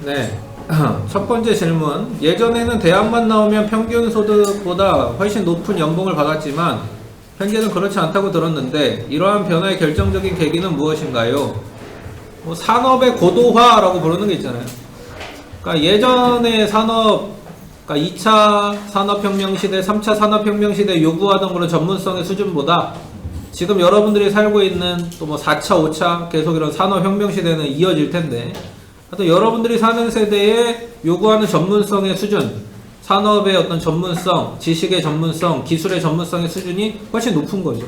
네. 첫 번째 질문. 예전에는 대학만 나오면 평균 소득보다 훨씬 높은 연봉을 받았지만 현재는 그렇지 않다고 들었는데 이러한 변화의 결정적인 계기는 무엇인가요? 뭐 산업의 고도화라고 부르는 게 있잖아요. 그러니까 예전에 그러니까 2차 산업혁명 시대, 3차 산업혁명 시대 요구하던 그런 전문성의 수준보다 지금 여러분들이 살고 있는 또 뭐 4차, 5차 계속 이런 산업혁명 시대는 이어질 텐데 하여튼 여러분들이 사는 세대에 요구하는 전문성의 수준, 산업의 어떤 전문성, 지식의 전문성, 기술의 전문성의 수준이 훨씬 높은 거죠.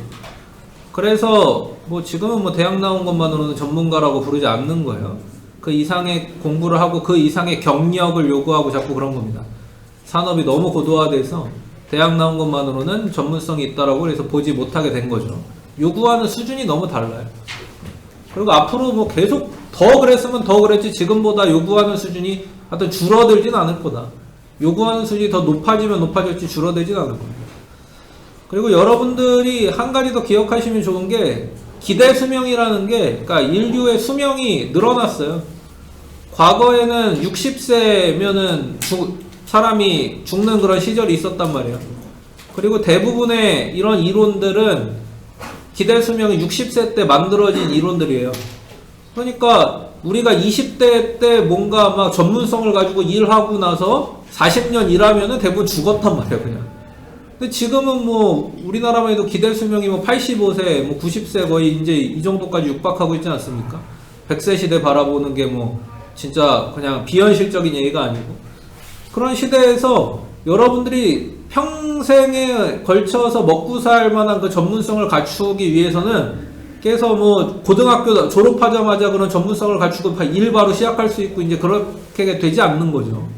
그래서 뭐 지금은 뭐 대학 나온 것만으로는 전문가라고 부르지 않는 거예요. 그 이상의 공부를 하고 그 이상의 경력을 요구하고 자꾸 그런 겁니다. 산업이 너무 고도화돼서 대학 나온 것만으로는 전문성이 있다라고 그래서 보지 못하게 된 거죠. 요구하는 수준이 너무 달라요. 그리고 앞으로 뭐 계속 더 그랬으면 더 그랬지 지금보다 요구하는 수준이 하여튼 줄어들진 않을 거다. 요구하는 수준이 더 높아지면 높아질지 줄어들진 않을 겁니다. 그리고 여러분들이 한 가지 더 기억하시면 좋은 게 기대 수명이라는 게 그러니까 인류의 수명이 늘어났어요. 과거에는 60세면은 사람이 죽는 그런 시절이 있었단 말이에요. 그리고 대부분의 이런 이론들은 기대 수명이 60세 때 만들어진 이론들이에요. 그러니까 우리가 20대 때 뭔가 막 전문성을 가지고 일하고 나서 40년 일하면은 대부분 죽었단 말이에요, 그냥. 근데 지금은 뭐 우리나라만 해도 기대 수명이 뭐 85세, 뭐 90세 거의 이제 이 정도까지 육박하고 있지 않습니까? 100세 시대 바라보는 게 뭐 진짜 그냥 비현실적인 얘기가 아니고 그런 시대에서 여러분들이 평생에 걸쳐서 먹고 살 만한 그 전문성을 갖추기 위해서는 그래서 뭐 고등학교 졸업하자마자 그런 전문성을 갖추고 일 바로 시작할 수 있고 이제 그렇게 되지 않는 거죠.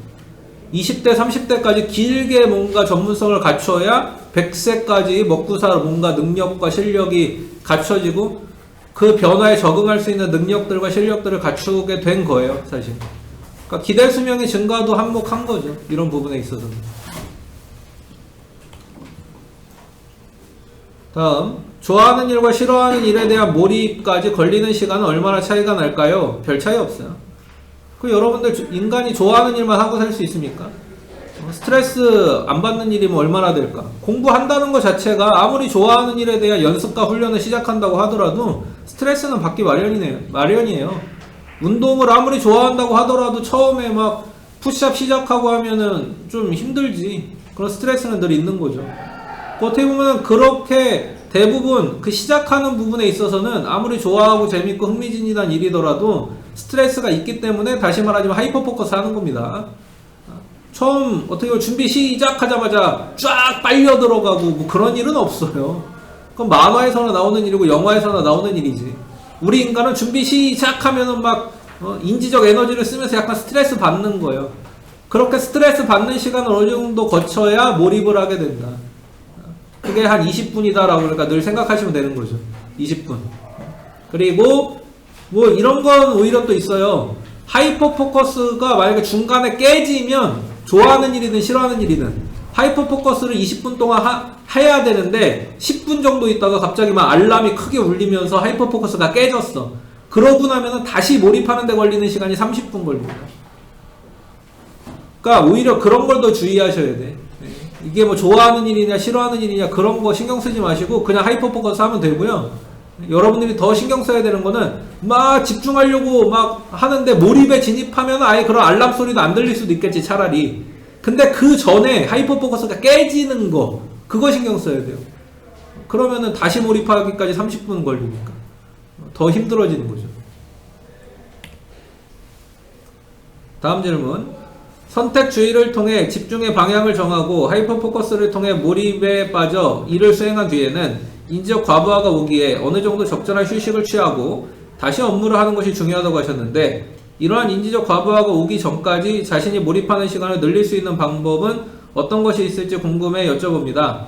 20대, 30대까지 길게 뭔가 전문성을 갖춰야 100세까지 먹고 살 뭔가 능력과 실력이 갖춰지고 그 변화에 적응할 수 있는 능력들과 실력들을 갖추게 된 거예요, 사실. 그러니까 기대 수명의 증가도 한몫한 거죠. 이런 부분에 있어서는. 다음, 좋아하는 일과 싫어하는 일에 대한 몰입까지 걸리는 시간은 얼마나 차이가 날까요? 별 차이 없어요. 그 여러분들 인간이 좋아하는 일만 하고 살 수 있습니까? 스트레스 안 받는 일이면 얼마나 될까? 공부한다는 것 자체가 아무리 좋아하는 일에 대한 연습과 훈련을 시작한다고 하더라도 스트레스는 받기 마련이에요. 운동을 아무리 좋아한다고 하더라도 처음에 막 푸시업 시작하고 하면은 좀 힘들지. 그런 스트레스는 늘 있는 거죠. 어떻게 보면 그렇게 대부분 그 시작하는 부분에 있어서는 아무리 좋아하고 재밌고 흥미진진한 일이더라도 스트레스가 있기 때문에 다시 말하자면 하이퍼 포커스 하는 겁니다. 처음 어떻게 보면 준비 시작하자마자 쫙 빨려 들어가고 뭐 그런 일은 없어요. 그건 만화에서나 나오는 일이고 영화에서나 나오는 일이지. 우리 인간은 준비 시작하면은 막 인지적 에너지를 쓰면서 약간 스트레스 받는 거예요. 그렇게 스트레스 받는 시간을 어느 정도 거쳐야 몰입을 하게 된다. 그게 한 20분이다라고 그러니까 늘 생각하시면 되는 거죠. 20분. 그리고 뭐 이런 건 오히려 또 있어요. 하이퍼 포커스가 만약에 중간에 깨지면 좋아하는 일이든 싫어하는 일이든 하이퍼 포커스를 20분 동안 해야 되는데 10분 정도 있다가 갑자기 막 알람이 크게 울리면서 하이퍼 포커스가 깨졌어. 그러고 나면은 다시 몰입하는 데 걸리는 시간이 30분 걸립니다. 그러니까 오히려 그런 걸 더 주의하셔야 돼. 이게 뭐 좋아하는 일이냐 싫어하는 일이냐 그런 거 신경 쓰지 마시고 그냥 하이퍼 포커스 하면 되고요. 여러분들이 더 신경 써야 되는 거는 막 집중하려고 막 하는데 몰입에 진입하면 아예 그런 알람 소리도 안 들릴 수도 있겠지 차라리. 근데 그 전에 하이퍼 포커스가 깨지는 거 그거 신경 써야 돼요. 그러면은 다시 몰입하기까지 30분 걸리니까 더 힘들어지는 거죠. 다음 질문. 선택주의를 통해 집중의 방향을 정하고 하이퍼 포커스를 통해 몰입에 빠져 일을 수행한 뒤에는 인지적 과부하가 오기에 어느 정도 적절한 휴식을 취하고 다시 업무를 하는 것이 중요하다고 하셨는데 이러한 인지적 과부하가 오기 전까지 자신이 몰입하는 시간을 늘릴 수 있는 방법은 어떤 것이 있을지 궁금해 여쭤봅니다.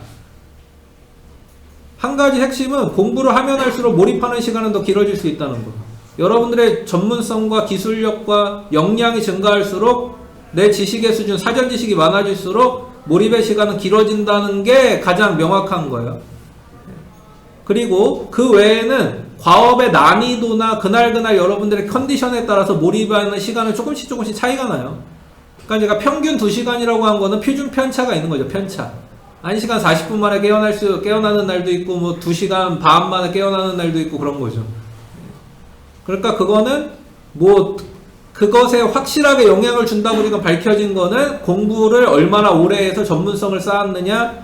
한 가지 핵심은 공부를 하면 할수록 몰입하는 시간은 더 길어질 수 있다는 거. 여러분들의 전문성과 기술력과 역량이 증가할수록 내 지식의 수준, 사전 지식이 많아질수록 몰입의 시간은 길어진다는 게 가장 명확한 거예요. 그리고 그 외에는 과업의 난이도나 그날그날 여러분들의 컨디션에 따라서 몰입하는 시간은 조금씩 차이가 나요. 그러니까 제가 평균 2시간이라고 한 거는 표준 편차가 있는 거죠. 편차. 1시간 40분 만에 깨어나는 날도 있고, 뭐 2시간 반 만에 깨어나는 날도 있고 그런 거죠. 그러니까 그거는 뭐 그것에 확실하게 영향을 준다고 우리가 밝혀진 거는 공부를 얼마나 오래 해서 전문성을 쌓았느냐,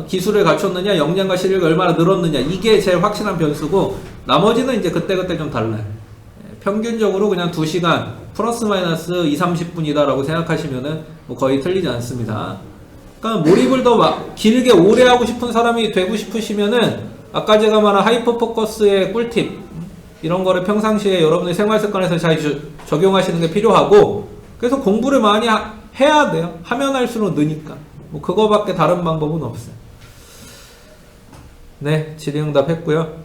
기술을 갖췄느냐, 역량과 실력이 얼마나 늘었느냐, 이게 제일 확실한 변수고, 나머지는 이제 그때그때 좀 달라요. 평균적으로 그냥 2시간 플러스 마이너스 2-30분이다 라고 생각하시면은 뭐 거의 틀리지 않습니다. 그러니까 몰입을 더 길게 오래 하고 싶은 사람이 되고 싶으시면은 아까 제가 말한 하이퍼 포커스의 꿀팁 이런 거를 평상시에 여러분의 생활 습관에서 잘 적용하시는 게 필요하고, 그래서 공부를 많이 해야 돼요. 하면 할수록 느니까. 뭐 그거밖에 다른 방법은 없어요. 네, 질의응답 했고요.